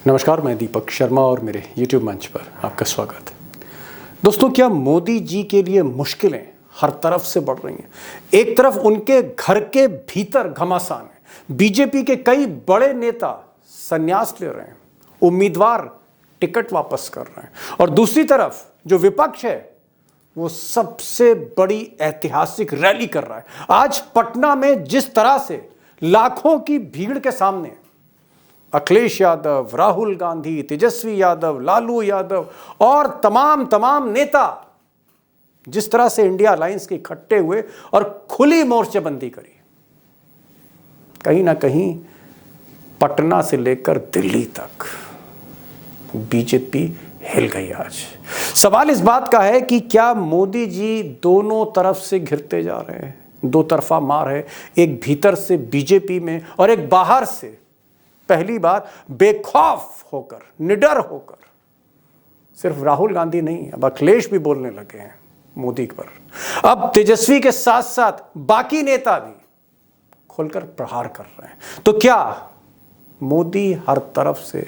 नमस्कार, मैं दीपक शर्मा और मेरे YouTube मंच पर आपका स्वागत है। दोस्तों, क्या मोदी जी के लिए मुश्किलें हर तरफ से बढ़ रही हैं? एक तरफ उनके घर के भीतर घमासान है, बीजेपी के कई बड़े नेता संन्यास ले रहे हैं, उम्मीदवार टिकट वापस कर रहे हैं, और दूसरी तरफ जो विपक्ष है वो सबसे बड़ी ऐतिहासिक रैली कर रहा है। आज पटना में जिस तरह से लाखों की भीड़ के सामने अखिलेश यादव, राहुल गांधी, तेजस्वी यादव, लालू यादव और तमाम नेता जिस तरह से इंडिया अलायंस के इकट्ठे हुए और खुली मोर्चेबंदी करी, कहीं ना कहीं पटना से लेकर दिल्ली तक बीजेपी हिल गई। आज सवाल इस बात का है कि क्या मोदी जी दोनों तरफ से घिरते जा रहे हैं? दो तरफा मार है, एक भीतर से बीजेपी में और एक बाहर से। पहली बार बेखौफ होकर, निडर होकर, सिर्फ राहुल गांधी नहीं, अब अखिलेश भी बोलने लगे हैं मोदी पर। अब तेजस्वी के साथ साथ बाकी नेता भी खुलकर प्रहार कर रहे हैं। तो क्या मोदी हर तरफ से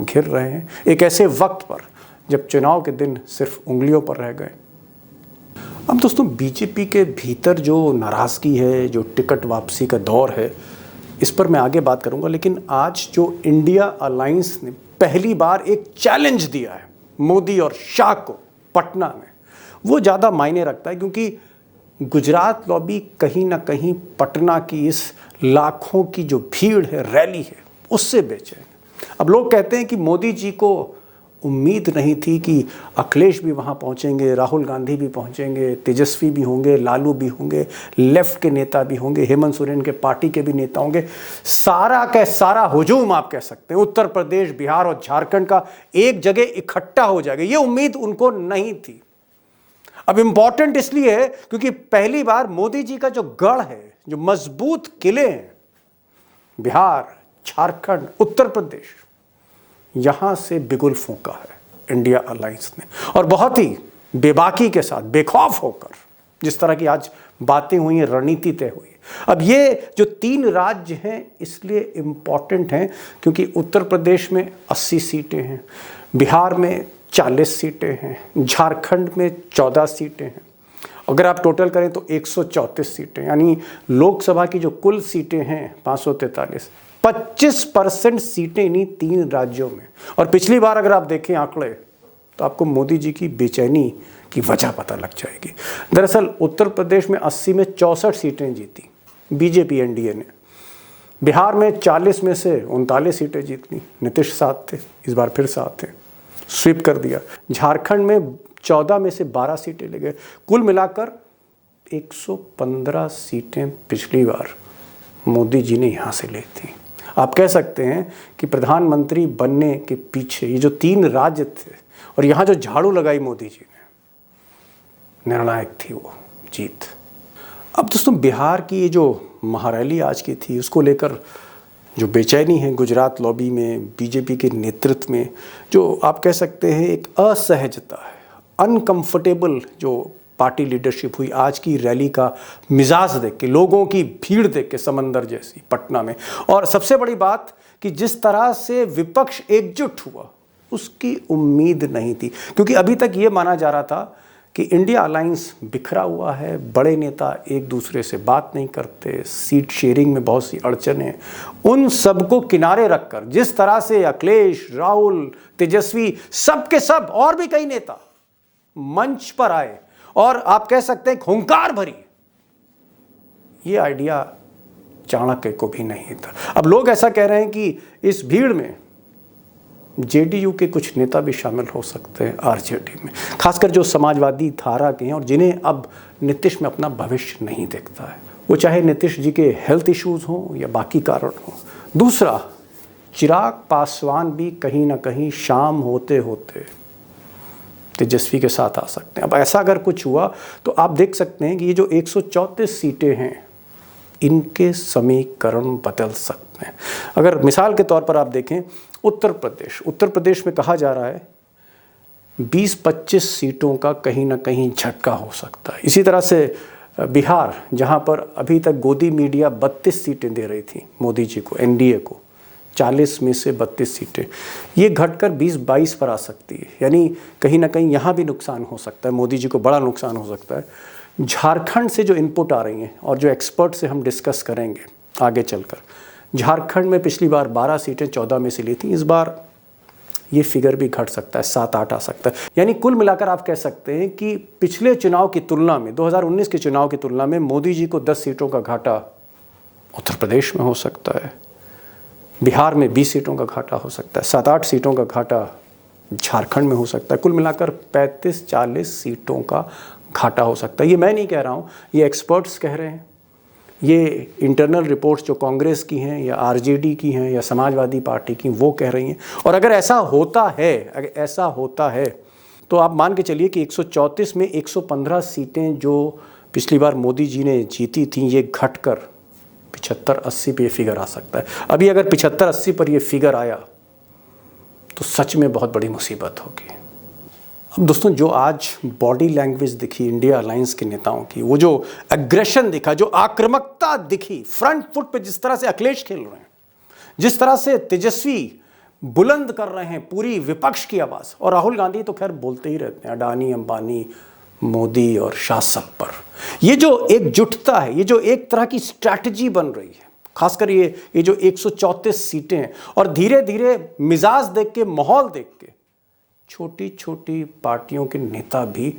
घिर रहे हैं एक ऐसे वक्त पर जब चुनाव के दिन सिर्फ उंगलियों पर रह गए? अब दोस्तों, बीजेपी के भीतर जो नाराजगी है, जो टिकट वापसी का दौर है, इस पर मैं आगे बात करूंगा। लेकिन आज जो इंडिया अलायंस ने पहली बार एक चैलेंज दिया है मोदी और शाह को पटना में, वो ज़्यादा मायने रखता है, क्योंकि गुजरात लॉबी कहीं ना कहीं पटना की इस लाखों की जो भीड़ है, रैली है, उससे बेचैन। अब लोग कहते हैं कि मोदी जी को उम्मीद नहीं थी कि अखिलेश भी वहाँ पहुँचेंगे, राहुल गांधी भी पहुँचेंगे, तेजस्वी भी होंगे, लालू भी होंगे, लेफ्ट के नेता भी होंगे, हेमंत सोरेन के पार्टी के भी नेता होंगे। सारा का सारा हुजूम आप कह सकते हैं उत्तर प्रदेश, बिहार और झारखंड का एक जगह इकट्ठा हो जाएगा, ये उम्मीद उनको नहीं थी। अब इम्पॉर्टेंट इसलिए है क्योंकि पहली बार मोदी जी का जो गढ़ है, जो मजबूत किले हैं, बिहार, झारखंड, उत्तर प्रदेश, यहां से बिगुल फूंका है इंडिया अलायंस ने, और बहुत ही बेबाकी के साथ, बेखौफ होकर, जिस तरह की आज बातें हुई हैं, रणनीति तय हुई है। अब ये जो 3 राज्य हैं इसलिए इम्पॉर्टेंट हैं क्योंकि उत्तर प्रदेश में 80 सीटें हैं, बिहार में 40 सीटें हैं, झारखंड में 14 सीटें हैं। अगर आप टोटल करें तो 134 सीटें, यानी लोकसभा की जो कुल सीटें हैं 543, 25% सीटें इन्हीं 3 राज्यों में। और पिछली बार अगर आप देखें आंकड़े तो आपको मोदी जी की बेचैनी की वजह पता लग जाएगी। दरअसल उत्तर प्रदेश में 80 में 64 सीटें जीती बीजेपी एनडीए ने, बिहार में 40 में से 39 सीटें जीत ली, नीतीश साथ थे, इस बार फिर साथ थे, स्वीप कर दिया। झारखंड में 14 में से 12 सीटें ले गए। कुल मिलाकर 115 सीटें पिछली बार मोदी जी ने यहाँ से ली थी। आप कह सकते हैं कि प्रधानमंत्री बनने के पीछे ये जो 3 राज्य थे और यहाँ जो झाड़ू लगाई मोदी जी ने, निर्णायक थी वो जीत। अब दोस्तों, बिहार की ये जो महारैली आज की थी, उसको लेकर जो बेचैनी है गुजरात लॉबी में, बीजेपी के नेतृत्व में, जो आप कह सकते हैं एक असहजता है, अनकंफर्टेबल जो पार्टी लीडरशिप हुई आज की रैली का मिजाज देख के, लोगों की भीड़ देख के, समंदर जैसी पटना में। और सबसे बड़ी बात कि जिस तरह से विपक्ष एकजुट हुआ, उसकी उम्मीद नहीं थी, क्योंकि अभी तक ये माना जा रहा था कि इंडिया अलायंस बिखरा हुआ है, बड़े नेता एक दूसरे से बात नहीं करते, सीट शेयरिंग में बहुत सी अड़चनें। उन सबको किनारे रखकर जिस तरह से अखिलेश, राहुल, तेजस्वी, सब के सब और भी कई नेता मंच पर आए और आप कह सकते हैं हुंकार भरी, ये आइडिया चाणक्य को भी नहीं था। अब लोग ऐसा कह रहे हैं कि इस भीड़ में जेडीयू के कुछ नेता भी शामिल हो सकते हैं आरजेडी में, खासकर जो समाजवादी धारा के हैं और जिन्हें अब नीतीश में अपना भविष्य नहीं देखता है, वो चाहे नीतीश जी के हेल्थ इश्यूज हों या बाकी कारण हों। दूसरा, चिराग पासवान भी कहीं ना कहीं शाम होते होते तेजस्वी के साथ आ सकते हैं। अब ऐसा अगर कुछ हुआ तो आप देख सकते हैं कि ये जो 134 सीटें हैं, इनके समीकरण बदल सकते हैं। अगर मिसाल के तौर पर आप देखें उत्तर प्रदेश में कहा जा रहा है 20-25 सीटों का कहीं ना कहीं झटका हो सकता है। इसी तरह से बिहार, जहां पर अभी तक गोदी मीडिया 32 सीटें दे रही थी मोदी जी को, एनडीए को, 40 में से 32 सीटें, ये घटकर 20-22 पर आ सकती है। यानी कहीं ना कहीं यहाँ भी नुकसान हो सकता है, मोदी जी को बड़ा नुकसान हो सकता है। झारखंड से जो इनपुट आ रही हैं और जो एक्सपर्ट से हम डिस्कस करेंगे आगे चलकर, झारखंड में पिछली बार 12 सीटें 14 में से ली थी, इस बार ये फिगर भी घट सकता है, 7-8 आ सकता है। यानी कुल मिलाकर आप कह सकते हैं कि पिछले चुनाव की तुलना में, 2019 के चुनाव की तुलना में मोदी जी को 10 सीटों का घाटा उत्तर प्रदेश में हो सकता है, बिहार में 20 सीटों का घाटा हो सकता है, 7-8 सीटों का घाटा झारखंड में हो सकता है। कुल मिलाकर 35-40 सीटों का घाटा हो सकता है। ये मैं नहीं कह रहा हूँ, ये एक्सपर्ट्स कह रहे हैं, ये इंटरनल रिपोर्ट्स जो कांग्रेस की हैं या आरजेडी की हैं या समाजवादी पार्टी की, वो कह रही हैं। और अगर ऐसा होता है तो आप मान के चलिए कि 134 में 115 सीटें जो पिछली बार मोदी जी ने जीती थी, ये घटकर 75-80 पे ये फिगर आ सकता है। अभी अगर 75-80 पर ये फिगर आया तो सच में बहुत बड़ी मुसीबत होगी। अब दोस्तों, जो आज बॉडी लैंग्वेज दिखी इंडिया अलायंस के नेताओं की, वो जो एग्रेशन दिखा, जो आक्रामकता दिखी, फ्रंट फुट पे जिस तरह से अखिलेश खेल रहे हैं, जिस तरह से तेजस्वी बुलंद कर रहे हैं पूरी विपक्ष की आवाज़, और राहुल गांधी तो खैर बोलते ही रहते हैं अडानी, अंबानी, मोदी और शासक पर। ये जो एकजुटता है, ये जो एक तरह की स्ट्रैटेजी बन रही है, खासकर ये जो 134 सीटें हैं, और धीरे धीरे मिजाज देख के, माहौल देख के छोटी छोटी पार्टियों के नेता भी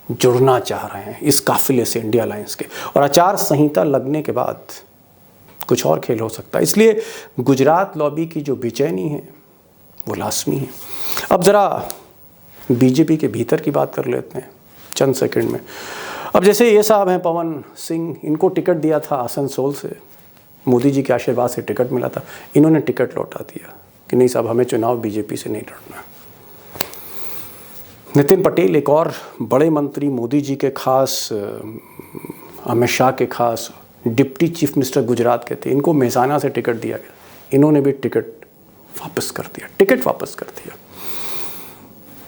जुड़ना चाह रहे हैं इस काफिले से, इंडिया अलायंस के। और आचार संहिता लगने के बाद कुछ और खेल हो सकता है। इसलिए गुजरात लॉबी की जो बेचैनी है वो लाजमी है। अब ज़रा बीजेपी के भीतर की बात कर लेते हैं चंद सेकंड में। अब जैसे ये साहब हैं पवन सिंह, इनको टिकट दिया था आसनसोल से, मोदी जी के आशीर्वाद से टिकट मिला था, इन्होंने टिकट लौटा दिया कि नहीं साहब, हमें चुनाव बीजेपी से नहीं लड़ना। नितिन पटेल, एक और बड़े मंत्री, मोदी जी के खास, अमित शाह के खास डिप्टी चीफ मिनिस्टर गुजरात के थे, इनको मेहसाना से टिकट दिया गया, इन्होंने भी टिकट वापस कर दिया।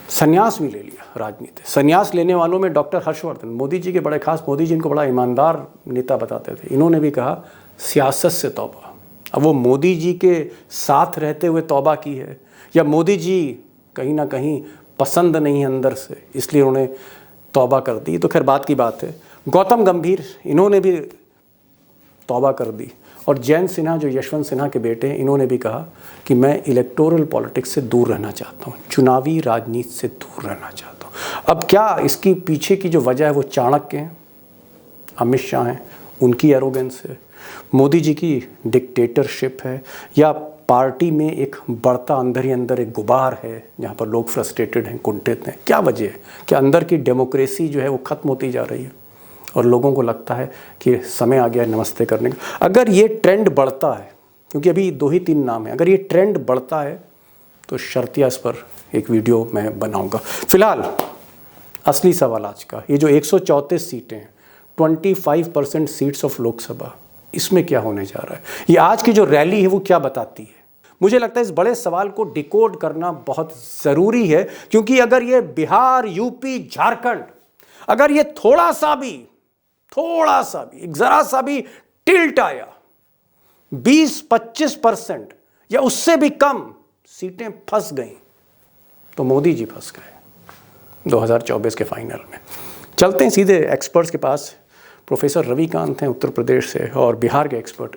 संन्यास भी ले लिया राजनीति। संन्यास लेने वालों में डॉक्टर हर्षवर्धन, मोदी जी के बड़े खास, मोदी जी इनको बड़ा ईमानदार नेता बताते थे, इन्होंने भी कहा सियासत से तौबा। अब वो मोदी जी के साथ रहते हुए तौबा की है, या मोदी जी कहीं ना कहीं पसंद नहीं है अंदर से, इसलिए उन्होंने तौबा कर दी, तो खैर बात की बात है। गौतम गंभीर, इन्होंने भी तौबा कर दी। और जयंत सिन्हा, जो यशवंत सिन्हा के बेटे हैं, इन्होंने भी कहा कि मैं इलेक्टोरल पॉलिटिक्स से दूर रहना चाहता हूँ, चुनावी राजनीति से दूर रहना चाहता हूँ। अब क्या इसकी पीछे की जो वजह है वो चाणक्य हैं, अमित शाह हैं, उनकी एरोगेंस है, मोदी जी की डिक्टेटरशिप है, या पार्टी में एक बढ़ता अंदर ही अंदर एक गुबार है जहाँ पर लोग फ्रस्ट्रेटेड हैं, कुंठित हैं? क्या वजह है? क्या अंदर की डेमोक्रेसी जो है वो ख़त्म होती जा रही है और लोगों को लगता है कि समय आ गया है नमस्ते करने का? अगर ये ट्रेंड बढ़ता है, क्योंकि अभी 2 ही 3 नाम हैं, अगर ये ट्रेंड बढ़ता है तो शर्तिया इस पर एक वीडियो मैं बनाऊँगा। फिलहाल असली सवाल आज का, ये जो 134 सीटें हैं, 25% सीट्स ऑफ लोकसभा, इसमें क्या होने जा रहा है? ये आज की जो रैली है वो क्या बताती है? मुझे लगता है इस बड़े सवाल को डिकोड करना बहुत ज़रूरी है, क्योंकि अगर ये बिहार, यूपी, झारखंड, अगर ये थोड़ा सा भी, एक ज़रा सा भी टिल्ट आया, 20-25% या उससे भी कम सीटें फंस गई, तो मोदी जी फंस गए 2024 के फाइनल में। चलते हैं सीधे एक्सपर्ट्स के पास। प्रोफेसर रविकांत हैं उत्तर प्रदेश से, और बिहार के एक्सपर्ट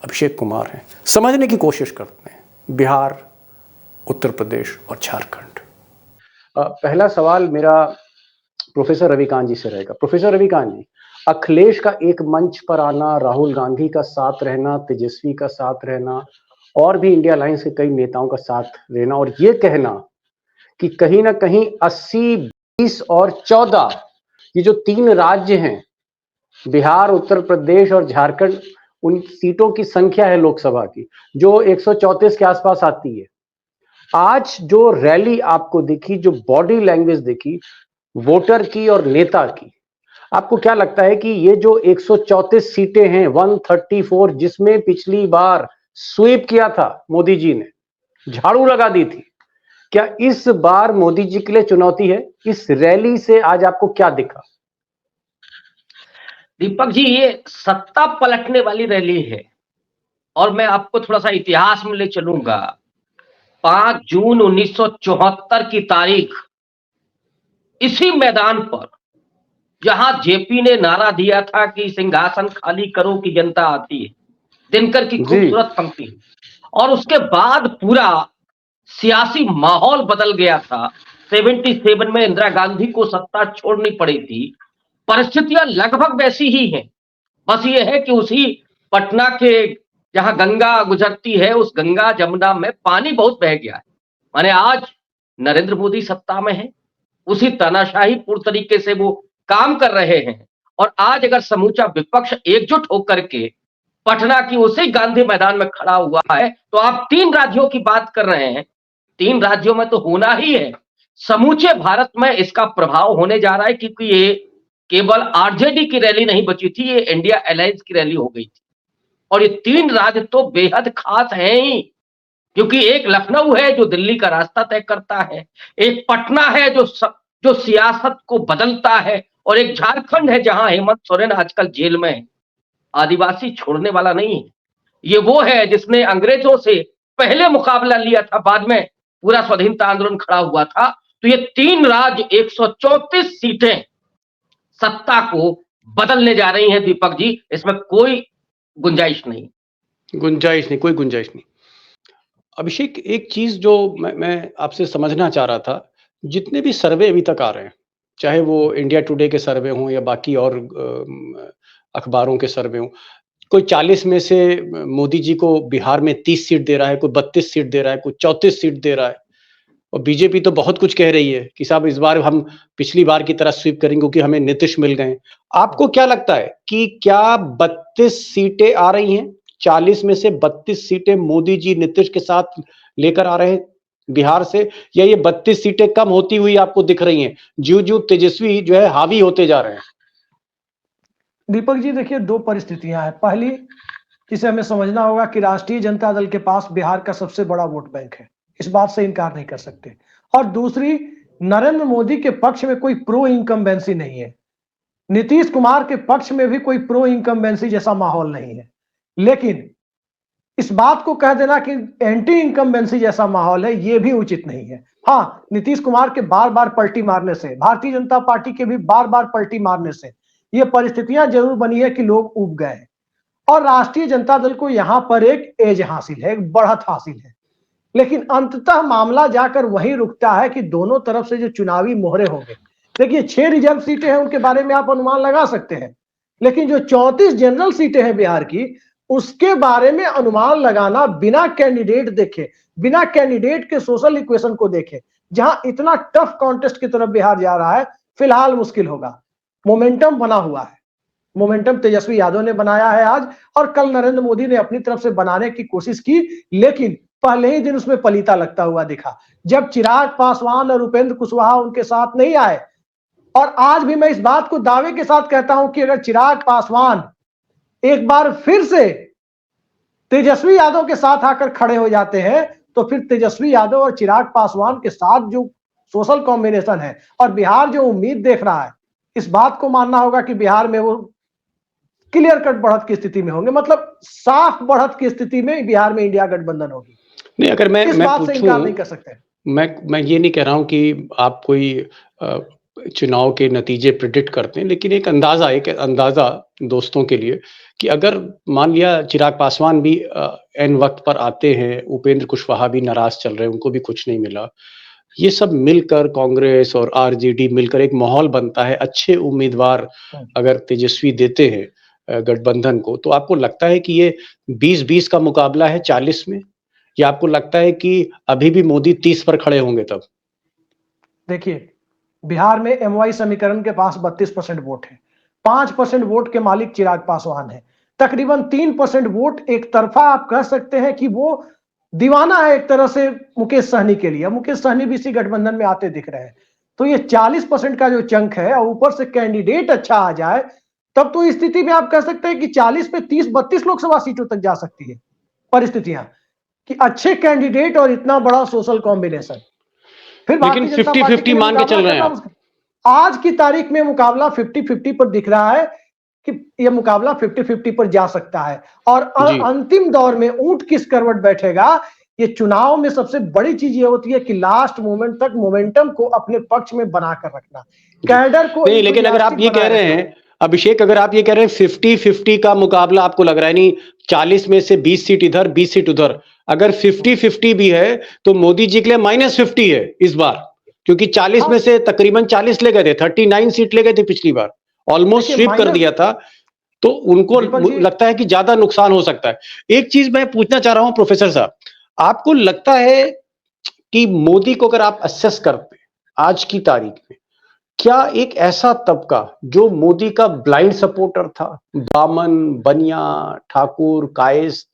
अभिषेक कुमार हैं। समझने की कोशिश करते हैं बिहार, उत्तर प्रदेश और झारखंड। पहला सवाल मेरा प्रोफेसर रविकांत जी से रहेगा। प्रोफेसर रविकांत जी, अखिलेश का एक मंच पर आना, राहुल गांधी का साथ रहना, तेजस्वी का साथ रहना, और भी इंडिया अलायंस के कई नेताओं का साथ रहना, और ये कहना कि कहीं ना कहीं 80, 20 और 14, ये जो 3 राज्य हैं, बिहार, उत्तर प्रदेश और झारखंड, उन सीटों की संख्या है लोकसभा की जो 134 के आसपास आती है। आज जो रैली आपको दिखी, जो बॉडी लैंग्वेज दिखी वोटर की और नेता की, आपको क्या लगता है कि ये जो 134 सीटें हैं, 134, जिसमें पिछली बार स्वीप किया था मोदी जी ने, झाड़ू लगा दी थी, क्या इस बार मोदी जी के लिए चुनौती है? इस रैली से आज आपको क्या दिखा? दीपक जी, ये सत्ता पलटने वाली रैली है। और मैं आपको थोड़ा सा इतिहास में ले चलूंगा। 5 जून 1974 की तारीख, इसी मैदान पर जहां जेपी ने नारा दिया था कि सिंहासन खाली करो कि जनता आती है, दिनकर की जी। खूबसूरत पंक्ति, और उसके बाद पूरा सियासी माहौल बदल गया था। 77 में इंदिरा गांधी को सत्ता छोड़नी पड़ी थी। परिस्थितियां लगभग वैसी ही हैं, बस ये है कि उसी पटना के जहां गंगा गुजरती है, उस गंगा जमुना में पानी बहुत बह गया है। माने आज नरेंद्र मोदी सत्ता में है, उसी तानाशाही पूर्ण तरीके से वो काम कर रहे हैं। और आज अगर समूचा विपक्ष एकजुट होकर के पटना की उसी गांधी मैदान में खड़ा हुआ है, तो आप 3 राज्यों की बात कर रहे हैं। 3 राज्यों में तो होना ही है, समूचे भारत में इसका प्रभाव होने जा रहा है, क्योंकि ये केवल आरजेडी की रैली नहीं बची थी, ये इंडिया अलायंस की रैली हो गई थी। और ये 3 राज्य तो बेहद खास हैं ही, क्योंकि एक लखनऊ है जो दिल्ली का रास्ता तय करता है, एक पटना है जो सियासत को बदलता है, और एक झारखंड है जहां हेमंत सोरेन आजकल जेल में है। आदिवासी छोड़ने वाला नहीं है, ये वो है जिसने अंग्रेजों से पहले मुकाबला लिया था, बाद में पूरा स्वाधीनता आंदोलन खड़ा हुआ था। तो ये 3 राज्य 134 सीटें सत्ता को बदलने जा रही हैं दीपक जी, इसमें कोई गुंजाइश नहीं। गुंजाइश नहीं, कोई गुंजाइश नहीं। अभिषेक, एक चीज जो मैं आपसे समझना चाह रहा था, जितने भी सर्वे अभी तक आ रहे हैं, चाहे वो इंडिया टुडे के सर्वे हों या बाकी और अखबारों के सर्वे हों, कोई 40 में से मोदी जी को बिहार में 30 सीट दे रहा है, कोई 32 सीट दे रहा है, कोई 34 सीट दे रहा है। और बीजेपी तो बहुत कुछ कह रही है कि साहब इस बार हम पिछली बार की तरह स्वीप करेंगे क्योंकि हमें नीतीश मिल गए। आपको क्या लगता है कि क्या 32 सीटें आ रही हैं? 40 में से 32 सीटें मोदी जी नीतीश के साथ लेकर आ रहे हैं बिहार से, या ये 32 सीटें कम होती हुई आपको दिख रही हैं ज्यों ज्यों तेजस्वी जो है हावी होते जा रहे हैं? दीपक जी, देखिए, 2 परिस्थितियां हैं। पहली, जिसे हमें समझना होगा कि राष्ट्रीय जनता दल के पास बिहार का सबसे बड़ा वोट बैंक है, इस बात से इनकार नहीं कर सकते। और दूसरी, नरेंद्र मोदी के पक्ष में कोई प्रो इनकम्बेंसी नहीं है, नीतीश कुमार के पक्ष में भी कोई प्रो इनकम्बेंसी जैसा माहौल नहीं है। लेकिन इस बात को कह देना कि एंटी इनकम्बेंसी जैसा माहौल है, यह भी उचित नहीं है। हाँ, नीतीश कुमार के बार बार पलटी मारने से, भारतीय जनता पार्टी के भी बार बार पलटी मारने से ये परिस्थितियां जरूर बनी है कि लोग उब गए हैं। और राष्ट्रीय जनता दल को यहां पर एक एज हासिल है, एक बढ़त हासिल है। लेकिन अंततः मामला जाकर वहीं रुकता है कि दोनों तरफ से जो चुनावी मोहरे होंगे, देखिए 6 रिजर्व सीटें हैं, उनके बारे में आप अनुमान लगा सकते हैं। लेकिन जो 34 जनरल सीटें हैं बिहार की, उसके बारे में अनुमान लगाना बिना कैंडिडेट देखे, बिना कैंडिडेट के सोशल इक्वेशन को देखे, जहां इतना टफ कॉन्टेस्ट की तरफ बिहार जा रहा है, फिलहाल मुश्किल होगा। मोमेंटम बना हुआ है, मोमेंटम तेजस्वी यादव ने बनाया है आज, और कल नरेंद्र मोदी ने अपनी तरफ से बनाने की कोशिश की, लेकिन पहले ही दिन उसमें पलीता लगता हुआ दिखा, जब चिराग पासवान और उपेंद्र कुशवाहा उनके साथ नहीं आए। और आज भी मैं इस बात को दावे के साथ कहता हूं कि अगर चिराग पासवान एक बार फिर से तेजस्वी यादव के साथ आकर खड़े हो जाते हैं, तो फिर तेजस्वी यादव और चिराग पासवान के साथ जो सोशल कॉम्बिनेशन है और बिहार जो उम्मीद देख रहा है, इस बात को मानना होगा कि बिहार में वो क्लियर कट बढ़त की स्थिति में होंगे, मतलब साफ बढ़त की स्थिति में बिहार में इंडिया गठबंधन होगी। नहीं, अगर मैं बात से इनकार नहीं कर सकते। मैं ये नहीं कह रहा हूं कि आप कोई चुनाव के नतीजे प्रिडिक्ट करते हैं, लेकिन एक अंदाजा दोस्तों के लिए कि अगर मान लिया चिराग पासवान भी एन वक्त पर आते हैं, उपेंद्र कुशवाहा भी नाराज चल रहे हैं, उनको भी कुछ नहीं मिला, ये सब मिलकर कांग्रेस और आरजेडी मिलकर एक माहौल बनता है, अच्छे उम्मीदवार अगर तेजस्वी देते हैं गठबंधन को, तो आपको लगता है कि ये 20-20 का मुकाबला है 40 में, या आपको लगता है कि अभी भी मोदी 30 पर खड़े होंगे तब? देखिए, बिहार में एमवाई समीकरण के पास 32% वोट है, 5% वोट के मालिक चिराग पासवान है, तकरीबन 3% वोट एक तरफा आप कह सकते हैं कि वो दीवाना है एक तरह से मुकेश सहनी के लिए। मुकेश सहनी भी इसी गठबंधन में आते दिख रहे हैं। तो ये 40% का जो चंक है और ऊपर से कैंडिडेट अच्छा आ जाए, तब तो इस स्थिति में आप कह सकते हैं कि 40 पे 30-32 लोकसभा सीटों तक जा सकती है परिस्थितियां, कि अच्छे कैंडिडेट और इतना बड़ा सोशल कॉम्बिनेशन। फिर लेकिन 50-50 मान के चल रहे हैं। आज की तारीख में मुकाबला 50-50 पर दिख रहा है, कि यह मुकाबला 50-50 पर जा सकता है। और जी। अंतिम दौर में ऊंट किस करवट बैठेगा, ये चुनाव में सबसे बड़ी चीज ये होती है कि लास्ट मोमेंट तक मोमेंटम को अपने पक्ष में बनाकर रखना, कैडर को नहीं, लेकिन अगर आप ये कह रहे हैं अभिषेक, अगर आप ये कह रहे हैं 50-50 का मुकाबला आपको लग रहा है, नहीं 40 में से 20 सीट इधर 20 सीट उधर, अगर 50-50 भी है तो मोदी जी के लिए -50 है इस बार, क्योंकि 40 में से तकरीबन 40 ले गए थे, 39 सीट ले गए थे पिछली बार, ऑलमोस्ट स्वीप कर दिया था, तो उनको लगता है कि ज्यादा नुकसान हो सकता है। एक चीज मैं पूछना चाह रहा हूं प्रोफेसर साहब, आपको लगता है कि मोदी को अगर आप असेस करते आज की तारीख में, क्या एक ऐसा तबका जो मोदी का ब्लाइंड सपोर्टर था, बामन, बनिया, ठाकुर, कायस्थ,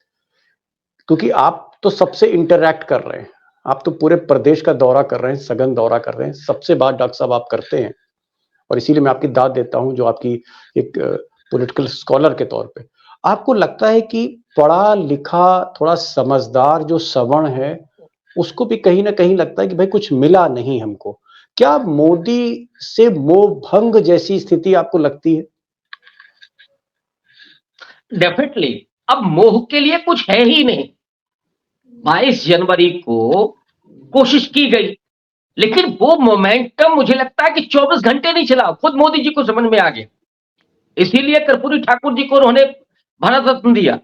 क्योंकि आप तो सबसे इंटरैक्ट कर रहे हैं, आप तो पूरे प्रदेश का दौरा कर रहे हैं, सघन दौरा कर रहे हैं, सबसे बात डॉक्टर साहब आप करते हैं, और इसीलिए मैं आपकी दाद देता हूं जो आपकी एक पॉलिटिकल स्कॉलर के तौर पे। आपको लगता है कि पढ़ा लिखा थोड़ा समझदार जो सवर्ण है उसको भी कहीं ना कहीं लगता है कि भाई कुछ मिला नहीं हमको, क्या मोदी से मोह भंग जैसी स्थिति आपको लगती है? डेफिनेटली अब मोह के लिए कुछ है ही नहीं। 22 जनवरी को कोशिश की गई, लेकिन वो मोमेंटम मुझे लगता है कि 24 घंटे नहीं चला, खुद मोदी जी को समझ में आ गया। इसीलिए कर्पूरी ठाकुर जी को उन्होंने भारत रत्न दिया।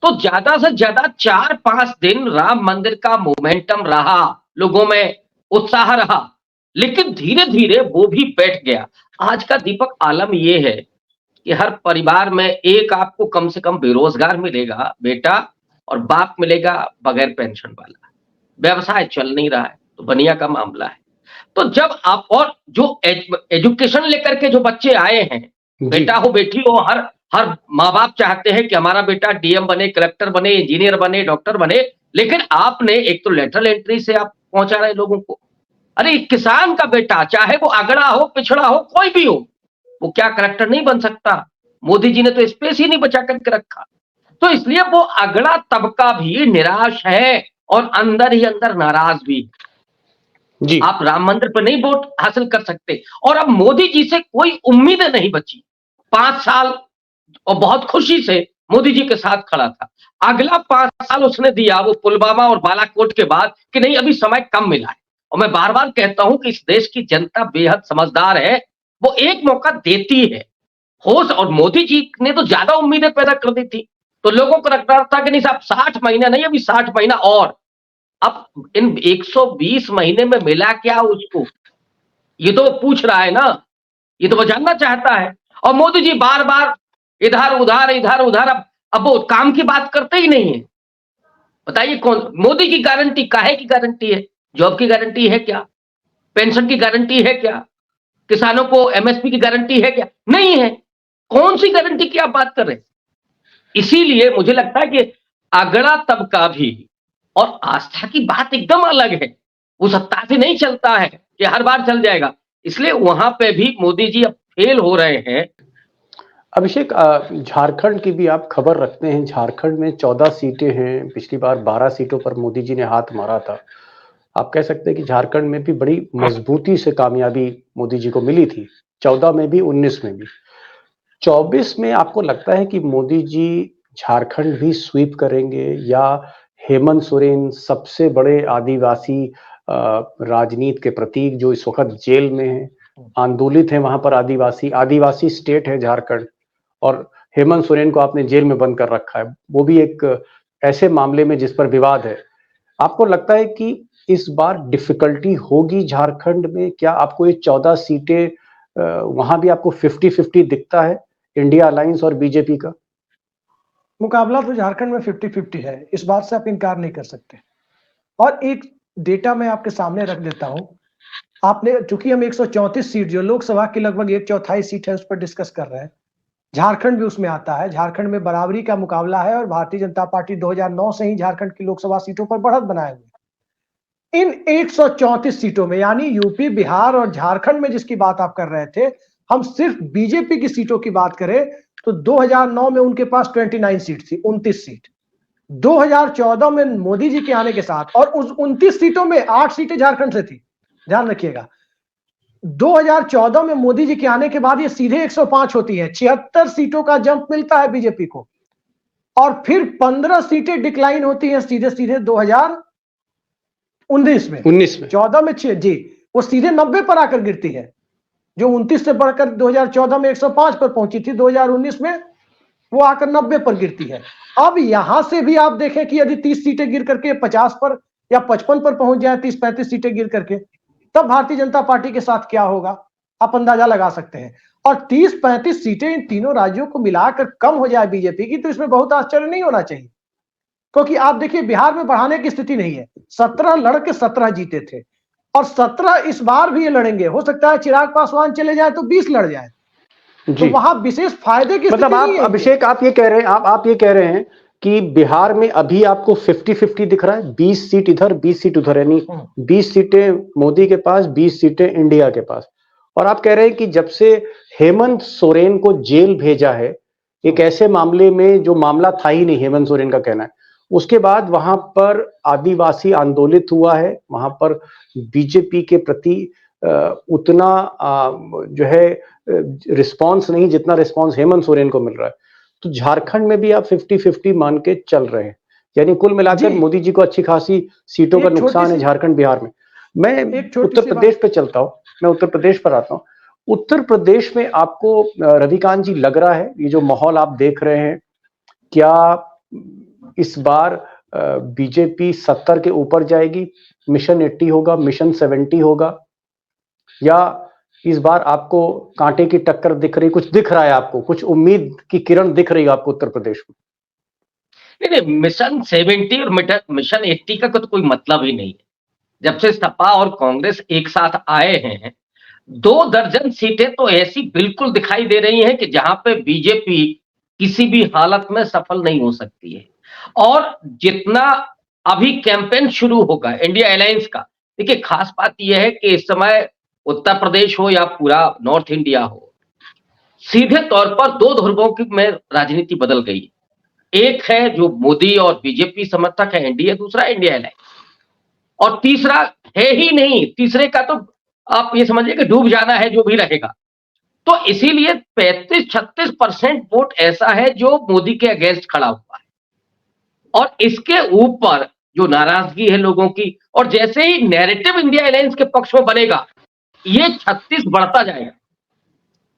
तो ज्यादा से ज्यादा 4-5 दिन राम मंदिर का मोमेंटम रहा, लोगों में उत्साह रहा, लेकिन धीरे धीरे वो भी बैठ गया। आज का दीपक आलम ये है कि हर परिवार में एक आपको कम से कम बेरोजगार मिलेगा बेटा, और बाप मिलेगा बगैर पेंशन वाला। व्यवसाय चल नहीं रहा है, तो बनिया का मामला है। तो जब आप और जो एजुकेशन लेकर के जो बच्चे आए हैं, बेटा हो बेटी हो, हर हर माँ बाप चाहते हैं कि हमारा बेटा डीएम बने, कलेक्टर बने, इंजीनियर बने, डॉक्टर बने, लेकिन आपने एक तो लेटरल एंट्री से आप पहुंचा रहे लोगों को। अरे किसान का बेटा चाहे वो अगड़ा हो, पिछड़ा हो, कोई भी हो, वो क्या कलेक्टर नहीं बन सकता? मोदी जी ने तो स्पेस ही नहीं बचा करके रखा। तो इसलिए वो अगड़ा तबका भी निराश है और अंदर ही अंदर नाराज भी। जी। आप राम मंदिर पर नहीं वोट हासिल कर सकते, और अब मोदी जी से कोई उम्मीद नहीं बची। 5 साल और बहुत खुशी से मोदी जी के साथ खड़ा था। अगला 5 साल उसने दिया वो पुलवामा और बालाकोट के बाद कि नहीं अभी समय कम मिला है। और मैं बार बार कहता हूं कि इस देश की जनता बेहद समझदार है, वो एक मौका देती है। होश और मोदी जी ने तो ज्यादा उम्मीदें पैदा कर दी थी, तो लोगों को लगता था कि नहीं साहब 60 महीना नहीं, अभी 60 महीना और। अब इन 120 महीने में मिला क्या उसको, ये तो वो पूछ रहा है ना, ये तो वो जानना चाहता है। और मोदी जी बार बार इधर उधर, अब वो काम की बात करते ही नहीं है। बताइए कौन मोदी की गारंटी, काहे की गारंटी है? जॉब की गारंटी है क्या? पेंशन की गारंटी है क्या? किसानों को एमएसपी की गारंटी है क्या? नहीं है। कौन सी गारंटी की आप बात कर रहे हैं? इसीलिए मुझे लगता है कि अगड़ा तबका भी, और आस्था की बात एकदम अलग है, वो सत्ता से नहीं चलता है कि हर बार चल जाएगा, इसलिए वहां पे भी मोदी जी अब फेल हो रहे हैं। अभिषेक, झारखंड की भी आप खबर रखते हैं, झारखंड में 14 सीटें हैं, पिछली बार 12 सीटों पर मोदी जी ने हाथ मारा था। आप कह सकते हैं कि झारखंड में भी बड़ी मजबूती से कामयाबी मोदी जी को मिली थी, 14 में भी 19 में भी। 24 में आपको लगता है कि मोदी जी झारखंड भी स्वीप करेंगे, या हेमंत सोरेन सबसे बड़े आदिवासी राजनीति के प्रतीक जो इस वक्त जेल में है, आंदोलित है वहां पर, आदिवासी स्टेट है झारखंड, और हेमंत सोरेन को आपने जेल में बंद कर रखा है, वो भी एक ऐसे मामले में जिस पर विवाद है। आपको लगता है कि इस बार डिफिकल्टी होगी झारखंड में? क्या आपको ये 14 सीटें वहां भी आपको 50-50 दिखता है, इंडिया अलायंस और बीजेपी का? मुकाबला तो झारखंड में 50-50 है, इस बात से आप इनकार नहीं कर सकते। और एक डेटा मैं आपके सामने रख देता हूं। आपने, चूंकि हम 134 सीट जो लोकसभा की लगभग 1/4 सीट है उस पर डिस्कस कर रहे हैं, झारखंड भी उसमें आता है। झारखंड में बराबरी का मुकाबला है और भारतीय जनता पार्टी 2009 से ही झारखंड की लोकसभा सीटों पर बढ़त बनाए हुए। इन 134 सीटों में, यानी यूपी, बिहार और झारखंड में जिसकी बात आप कर रहे थे, हम सिर्फ बीजेपी की सीटों की बात करें तो 2009 में उनके पास 29 सीट थी, 29 सीट। 2014 में मोदी जी के आने के साथ, और उस 29 सीटों में 8 सीटें झारखंड से थी, ध्यान रखिएगा। 2014 में मोदी जी के आने के बाद ये सीधे 105 होती है, 76 सीटों का जंप मिलता है बीजेपी को, और फिर 15 सीटें डिक्लाइन होती हैं सीधे सीधे 2019 में। 14 में 6 जी, वो सीधे 90 पर आकर गिरती है, जो 29 से बढ़कर 2014 में 105 पर पहुंची थी, 2019 में वो आकर 90 पर गिरती है। अब यहां से भी आप देखें कि यदि 30 सीटें गिर करके 50 पर या 55 पर पहुंच जाए, 30-35 सीटें गिर करके, तब भारतीय जनता पार्टी के साथ क्या होगा आप अंदाजा लगा सकते हैं। और 30-35 सीटें इन तीनों राज्यों को मिलाकर कम हो जाए बीजेपी की, तो इसमें बहुत आश्चर्य नहीं होना चाहिए, क्योंकि आप देखिए बिहार में बढ़ाने की स्थिति नहीं है। 17 लड़के 17 जीते थे, और 17 इस बार भी ये लड़ेंगे। हो सकता है चिराग पासवान चले जाए तो 20 लड़ जाए, तो वहां विशेष फायदे की मतलब आप अभिषेक आप ये कह रहे हैं, आप ये कह रहे हैं कि बिहार में अभी आपको 50-50 दिख रहा है, 20 सीट इधर 20 सीट उधर, यानी 20 सीटें मोदी के पास, 20 सीटें इंडिया के पास। और आप कह रहे हैं कि जब से हेमंत सोरेन को जेल भेजा है, एक ऐसे मामले में जो मामला था ही नहीं, हेमंत सोरेन का कहना है, उसके बाद वहां पर आदिवासी आंदोलित हुआ है, वहां पर बीजेपी के प्रति उतना जो है रिस्पांस नहीं जितना रिस्पांस हेमंत सोरेन को मिल रहा है। तो झारखंड में भी आप 50-50 मान के चल रहे हैं, यानी कुल मिलाकर मोदी जी को अच्छी खासी सीटों का नुकसान है झारखंड बिहार में। मैं उत्तर प्रदेश पे चलता हूं, मैं उत्तर प्रदेश पर आता हूं। उत्तर प्रदेश में आपको रविकांत जी लग रहा है, ये जो माहौल आप देख रहे हैं, क्या इस बार बीजेपी 70 के ऊपर जाएगी, मिशन 80 होगा, मिशन 70 होगा, या इस बार आपको कांटे की टक्कर दिख रही, कुछ दिख रहा है आपको, कुछ उम्मीद की किरण दिख रही है आपको उत्तर प्रदेश में? नहीं, मिशन 70 और मिशन 80 का तो कोई मतलब ही नहीं है। जब से सपा और कांग्रेस एक साथ आए हैं, 2 दर्जन सीटें तो ऐसी बिल्कुल दिखाई दे रही हैं कि जहां पे बीजेपी किसी भी हालत में सफल नहीं हो सकती है। और जितना अभी कैंपेन शुरू होगा इंडिया अलायंस का, देखिए खास बात यह है कि इस समय उत्तर प्रदेश हो या पूरा नॉर्थ इंडिया हो, सीधे तौर पर 2 ध्रुवों की में राजनीति बदल गई। एक है जो मोदी और बीजेपी समर्थक है एनडीए, दूसरा इंडिया अलायंस, और तीसरा है ही नहीं। तीसरे का तो आप ये समझिए कि डूब जाना है जो भी रहेगा। तो इसीलिए 35-36% वोट ऐसा है जो मोदी के अगेंस्ट खड़ा हुआ है, और इसके ऊपर जो नाराजगी है लोगों की, और जैसे ही नैरेटिव इंडिया अलायंस के पक्ष में बनेगा, ये 36 बढ़ता जाएगा,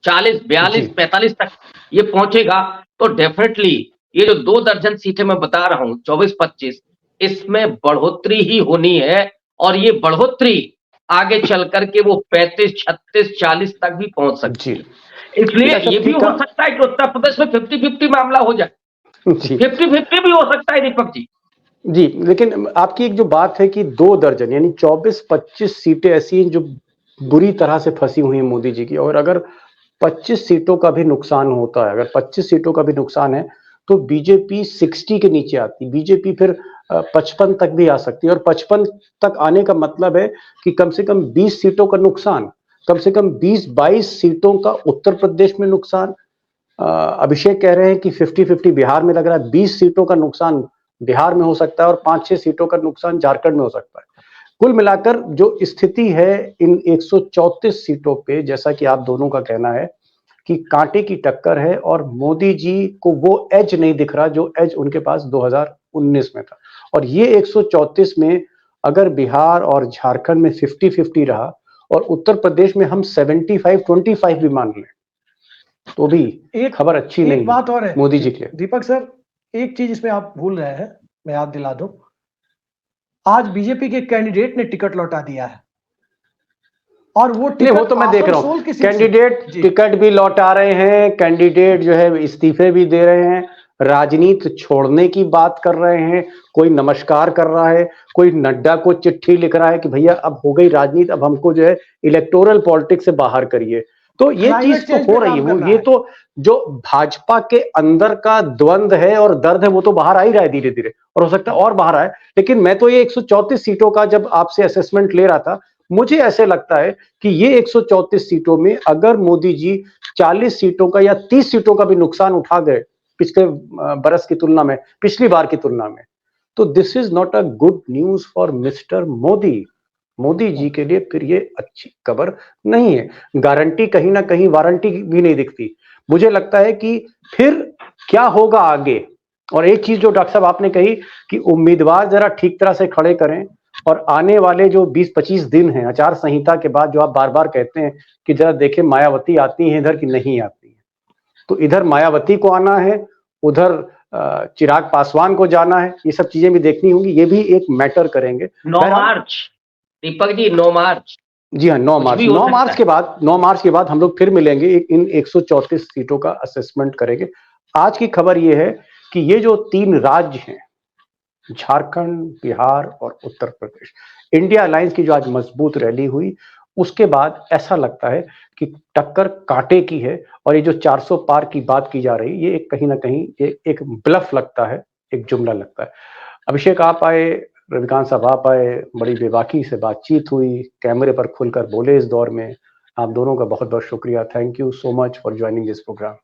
40, 42, 45 तक ये पहुंचेगा। तो डेफिनेटली ये जो 2 दर्जन सीटें मैं बता रहा हूं, 24-25, इसमें बढ़ोतरी ही होनी है, और ये बढ़ोतरी आगे चल करके वो 35, 36, 40 तक भी पहुंच सकती है। इसलिए ये भी हो सकता है कि उत्तर प्रदेश में 50-50 मामला हो जाए, 50-50 भी हो सकता है दीपक जी। जी, लेकिन आपकी एक जो बात है कि 2 दर्जन यानी 24-25 सीटें ऐसी हैं जो बुरी तरह से फंसी हुई हैं मोदी जी की, और अगर 25 सीटों का भी नुकसान होता है, अगर 25 सीटों का भी नुकसान है, तो बीजेपी 60 के नीचे आती, बीजेपी फिर 55 तक भी आ सकती है। और 55 तक आने का मतलब है कि कम से कम 20 सीटों का नुकसान, कम से कम 20-22 सीटों का उत्तर प्रदेश में नुकसान। अभिषेक कह रहे हैं कि 50-50 बिहार में लग रहा है, 20 सीटों का नुकसान बिहार में हो सकता है और 5-6 सीटों का नुकसान झारखंड में हो सकता है। कुल मिलाकर जो स्थिति है इन 134 सीटों पे, जैसा कि आप दोनों का कहना है कि कांटे की टक्कर है, और मोदी जी को वो एज नहीं दिख रहा जो एज उनके पास 2019 में था। और ये 134 में अगर बिहार और झारखंड में 50-50 रहा, और उत्तर प्रदेश में हम 75-25 भी मान लें, तो भी एक खबर अच्छी नहीं। बात और है मोदी जी के दीपक सर, एक चीज इसमें आप भूल रहे हैं, मैं याद दिला दूं, आज बीजेपी के कैंडिडेट ने टिकट लौटा दिया है, और वो टिकट, वो तो मैं देख रहा हूं, कैंडिडेट टिकट भी लौटा रहे हैं, कैंडिडेट जो है इस्तीफे भी दे रहे हैं, राजनीति छोड़ने की बात कर रहे हैं, कोई नमस्कार कर रहा है, कोई नड्डा को चिट्ठी लिख रहा है कि भैया अब हो गई राजनीति, अब हमको जो है इलेक्टोरल पॉलिटिक्स से बाहर करिए। तो ये चीज तो हो रही है, ये तो जो भाजपा के अंदर का द्वंद है और दर्द है वो तो बाहर आ ही रहा है धीरे धीरे, और हो सकता है और बाहर आए। लेकिन मैं तो ये 134 सीटों का जब आपसे असेसमेंट ले रहा था, मुझे ऐसे लगता है कि ये 134 सीटों में अगर मोदी जी 40 सीटों का या 30 सीटों का भी नुकसान उठा गए पिछले बरस की तुलना में, पिछली बार की तुलना में, तो this is not a good news for mister Modi. Modi ji के लिए फिर ये अच्छी खबर नहीं है। गारंटी कहीं ना कहीं, वारंटी भी नहीं दिखती। मुझे लगता है कि फिर क्या होगा आगे। और एक चीज जो डॉक्टर साहब आपने कही कि उम्मीदवार जरा ठीक तरह से खड़े करें, और आने वाले जो 20-25 दिन हैं आचार संहिता के बाद, जो आप बार बार कहते हैं कि जरा देखें मायावती आती है इधर कि नहीं आती है, तो इधर मायावती को आना है, उधर चिराग पासवान को जाना है, ये सब चीजें भी देखनी होंगी, ये भी एक मैटर करेंगे। 9 मार्च दीपक जी, 9 मार्च। जी हाँ, 9 मार्च। 9 मार्च के बाद, 9 मार्च के बाद हम लोग फिर मिलेंगे, इन 134 सीटों का असेसमेंट करेंगे। आज की खबर ये है कि ये जो 3 राज्य हैं, झारखंड, बिहार और उत्तर प्रदेश, इंडिया अलायंस की जो आज मजबूत रैली हुई, उसके बाद ऐसा लगता है कि टक्कर कांटे की है। और ये जो 400 पार की बात की जा रही, ये एक कहीं ना कहीं ये एक ब्लफ लगता है, एक जुमला लगता है। अभिषेक आप आए, रविकांत साहब आप आए, बड़ी बेबाकी से बातचीत हुई, कैमरे पर खुलकर बोले इस दौर में। आप दोनों का बहुत बहुत शुक्रिया। Thank you so much for joining this programme.